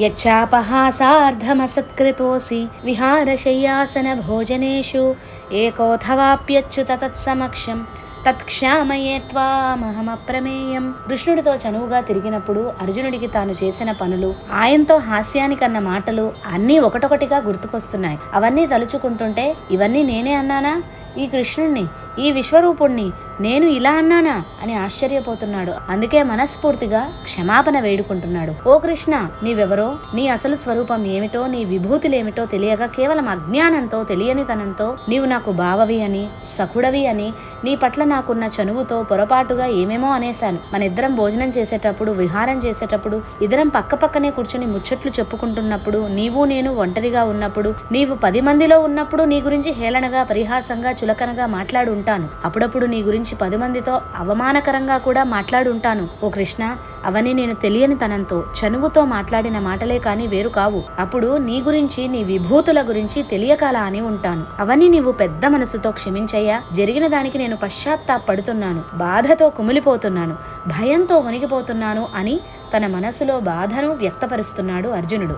యచ్చాపహాసార్ధమసత్కృతోసి విహారశయ్యాసన భోజనేషు ఏకోథవాప్యచ్యుత తత్సమక్షం తత్క్షామయే త్వామహమప్రమేయం. కృష్ణుడితో చనువుగా తిరిగినప్పుడు అర్జునుడికి తాను చేసిన పనులు, ఆయనతో హాస్యానికన్న మాటలు అన్నీ ఒకటొకటిగా గుర్తుకొస్తున్నాయి. అవన్నీ తలుచుకుంటుంటే ఇవన్నీ నేనే అన్నానా? ఈ కృష్ణుణ్ణి, ఈ విశ్వరూపుణ్ణి నేను ఇలా అన్నానా అని ఆశ్చర్యపోతున్నాడు. అందుకే మనస్ఫూర్తిగా క్షమాపణ వేడుకుంటున్నాడు. ఓ కృష్ణ, నీవెవరో, నీ అసలు స్వరూపం ఏమిటో, నీ విభూతులేమిటో తెలియక కేవలం అజ్ఞానంతో, తెలియనితనంతో నీవు నాకు బావవి అని, సఖుడవి అని, నీ పట్ల నాకున్న చనువుతో పొరపాటుగా ఏమేమో అనేశాను. మన ఇద్దరం భోజనం చేసేటప్పుడు, విహారం చేసేటప్పుడు, ఇద్దరం పక్కపక్కనే కూర్చొని ముచ్చట్లు చెప్పుకుంటున్నప్పుడు, నీవు నేను ఒంటరిగా ఉన్నప్పుడు, నీవు 10 మందిలో ఉన్నప్పుడు నీ గురించి హేళనగా, పరిహాసంగా, చులకనగా మాట్లాడు ఉంటాను. అప్పుడప్పుడు నీ గురించి 10 మందితో అవమానకరంగా కూడా మాట్లాడుంటాను. ఓ కృష్ణ, అవన్నీ నేను తెలియని తనంతో, చనువుతో మాట్లాడిన మాటలే కాని వేరు కావు. అప్పుడు నీ గురించి, నీ విభూతుల గురించి తెలియకలా అని ఉంటాను. అవన్నీ నీవు పెద్ద మనసుతో క్షమించయ్యా. జరిగిన దానికి నేను పశ్చాత్తాపడుతున్నాను, బాధతో కుమిలిపోతున్నాను, భయంతో వణికిపోతున్నాను అని తన మనసులో బాధను వ్యక్తపరుస్తున్నాడు అర్జునుడు.